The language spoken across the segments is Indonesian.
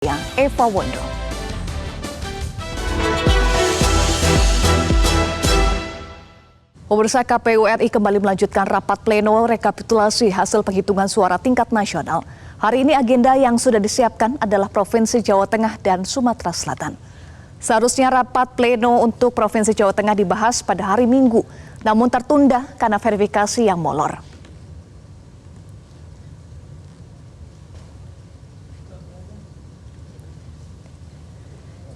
Eva Wondo. Pemirsa, KPU RI kembali melanjutkan rapat pleno rekapitulasi hasil penghitungan suara tingkat nasional. Hari ini agenda yang sudah disiapkan adalah Provinsi Jawa Tengah dan Sumatera Selatan. Seharusnya rapat pleno untuk Provinsi Jawa Tengah dibahas pada hari Minggu, namun tertunda karena verifikasi yang molor.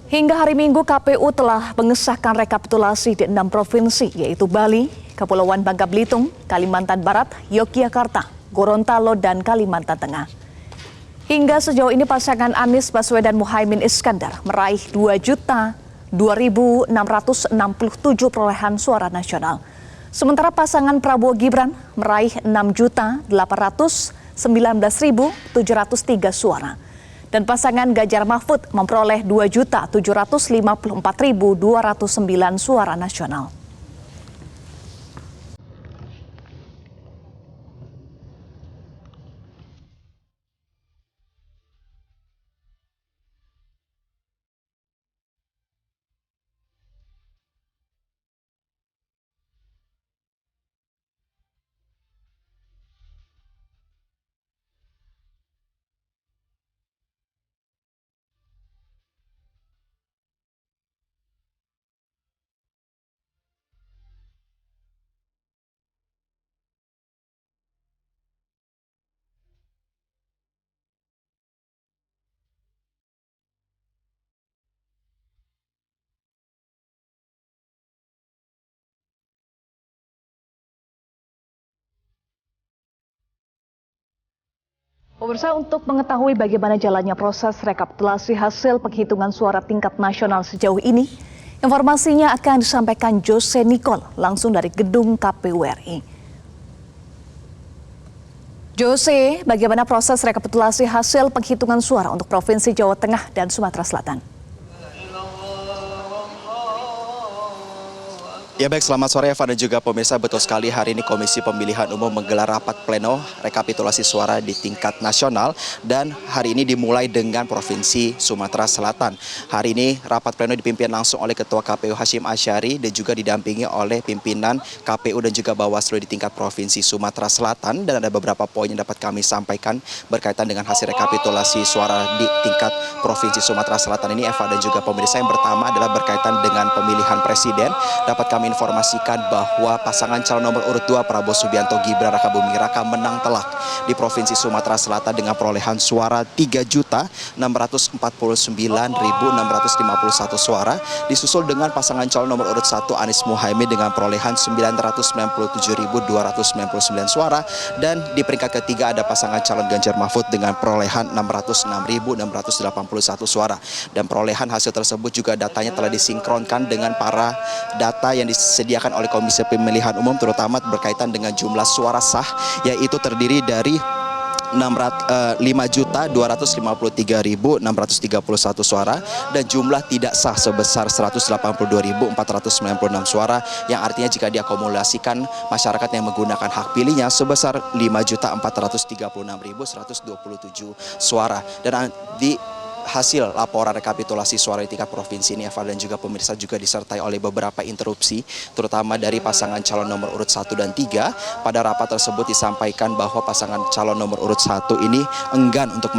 Hingga hari Minggu, KPU telah mengesahkan rekapitulasi di 6 provinsi, yaitu Bali, Kepulauan Bangka Belitung, Kalimantan Barat, Yogyakarta, Gorontalo, dan Kalimantan Tengah. Hingga sejauh ini pasangan Anies Baswedan Muhaimin Iskandar meraih 2.2.667 perolehan suara nasional. Sementara pasangan Prabowo Gibran meraih 6.819.703 suara. Dan pasangan Ganjar Mahfud memperoleh 2.754.209 suara nasional. Pemirsa, untuk mengetahui bagaimana jalannya proses rekapitulasi hasil penghitungan suara tingkat nasional sejauh ini, informasinya akan disampaikan Jose Nicole langsung dari gedung KPU RI. Jose, bagaimana proses rekapitulasi hasil penghitungan suara untuk Provinsi Jawa Tengah dan Sumatera Selatan? Ya baik, selamat sore Eva dan juga pemirsa. Betul sekali, hari ini Komisi Pemilihan Umum menggelar rapat pleno rekapitulasi suara di tingkat nasional, dan hari ini dimulai dengan Provinsi Sumatera Selatan. Hari ini rapat pleno dipimpin langsung oleh Ketua KPU Hashim Asyari dan juga didampingi oleh pimpinan KPU dan juga Bawaslu di tingkat Provinsi Sumatera Selatan, dan ada beberapa poin yang dapat kami sampaikan berkaitan dengan hasil rekapitulasi suara di tingkat Provinsi Sumatera Selatan ini, Eva dan juga pemirsa. Yang pertama adalah berkaitan dengan pemilihan presiden. Dapat kami informasikan bahwa pasangan calon nomor urut 2 Prabowo Subianto Gibran Rakabuming Raka menang telak di Provinsi Sumatera Selatan dengan perolehan suara 3.649.651 suara, disusul dengan pasangan calon nomor urut 1 Anies Muhaimin dengan perolehan 997.299 suara, dan di peringkat ketiga ada pasangan calon Ganjar Mahfud dengan perolehan 606.681 suara. Dan perolehan hasil tersebut juga datanya telah disinkronkan dengan para data yang disediakan oleh Komisi Pemilihan Umum, terutama berkaitan dengan jumlah suara sah, yaitu terdiri dari 5.253.631 suara, dan jumlah tidak sah sebesar 182.496 suara, yang artinya jika diakumulasikan masyarakat yang menggunakan hak pilihnya sebesar 5.436.127 suara. Dan di hasil laporan rekapitulasi suara di tingkat provinsi ini, Eva dan juga pemirsa, juga disertai oleh beberapa interupsi, terutama dari pasangan calon nomor urut 1 dan 3. Pada rapat tersebut disampaikan bahwa pasangan calon nomor urut 1 ini enggan untuk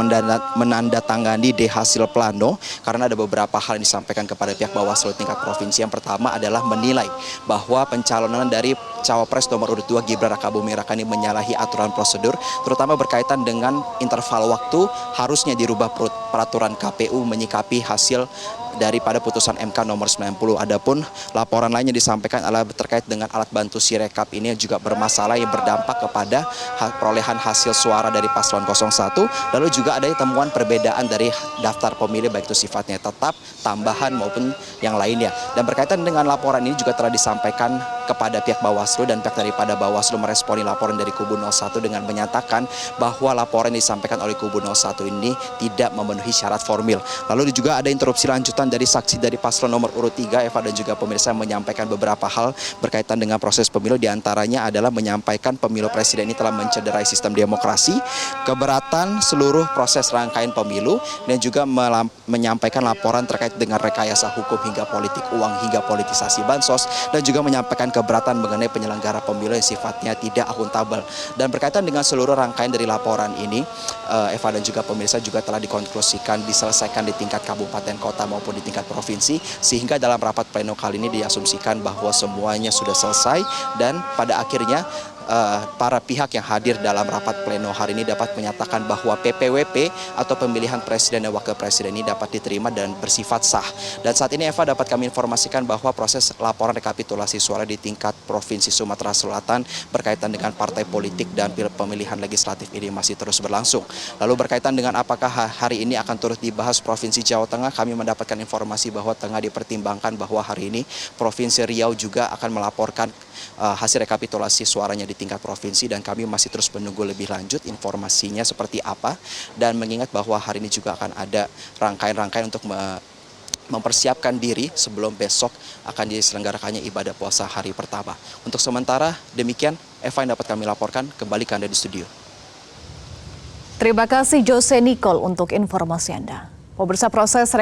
menandatangani hasil plano karena ada beberapa hal yang disampaikan kepada pihak Bawaslu tingkat provinsi. Yang pertama adalah menilai bahwa pencalonan dari cawapres nomor urut 2 Gibran Rakabuming Raka ini menyalahi aturan prosedur, terutama berkaitan dengan interval waktu harusnya dirubah peraturan KPU menyikapi hasil daripada putusan MK nomor 90. Adapun laporan lainnya disampaikan adalah terkait dengan alat bantu Sirekap ini yang juga bermasalah, yang berdampak kepada perolehan hasil suara dari paslon 01. Lalu juga ada temuan perbedaan dari daftar pemilih, baik itu sifatnya tetap, tambahan maupun yang lainnya. Dan berkaitan dengan laporan ini juga telah disampaikan kepada pihak Bawaslu, dan pihak daripada Bawaslu meresponi laporan dari kubu 01 dengan menyatakan bahwa laporan yang disampaikan oleh kubu 01 ini tidak memenuhi syarat formil. Lalu juga ada interupsi lanjutan pernyataan dari saksi dari paslon nomor urut 3, Eva dan juga pemirsa, menyampaikan beberapa hal berkaitan dengan proses pemilu. Di antaranya adalah menyampaikan pemilu presiden ini telah mencederai sistem demokrasi, keberatan seluruh proses rangkaian pemilu, dan juga menyampaikan laporan terkait dengan rekayasa hukum hingga politik uang hingga politisasi bansos, dan juga menyampaikan keberatan mengenai penyelenggara pemilu yang sifatnya tidak akuntabel. Dan berkaitan dengan seluruh rangkaian dari laporan ini, Eva dan juga pemirsa, juga telah dikonklusikan diselesaikan di tingkat kabupaten kota maupun di tingkat provinsi, sehingga dalam rapat pleno kali ini diasumsikan bahwa semuanya sudah selesai, dan pada akhirnya para pihak yang hadir dalam rapat pleno hari ini dapat menyatakan bahwa PPWP atau pemilihan presiden dan wakil presiden ini dapat diterima dan bersifat sah. Dan saat ini Eva, dapat kami informasikan bahwa proses laporan rekapitulasi suara di tingkat Provinsi Sumatera Selatan berkaitan dengan partai politik dan pemilihan legislatif ini masih terus berlangsung. Lalu berkaitan dengan apakah hari ini akan turut dibahas Provinsi Jawa Tengah, kami mendapatkan informasi bahwa tengah dipertimbangkan bahwa hari ini Provinsi Riau juga akan melaporkan hasil rekapitulasi suaranya di tingkat provinsi, dan kami masih terus menunggu lebih lanjut informasinya seperti apa, dan mengingat bahwa hari ini juga akan ada rangkaian-rangkaian untuk mempersiapkan diri sebelum besok akan diselenggarakannya ibadah puasa hari pertama. Untuk sementara demikian Eva yang dapat kami laporkan, kembali ke Anda di studio. Terima kasih Jose Nicole untuk informasi Anda. Pemirsa, proses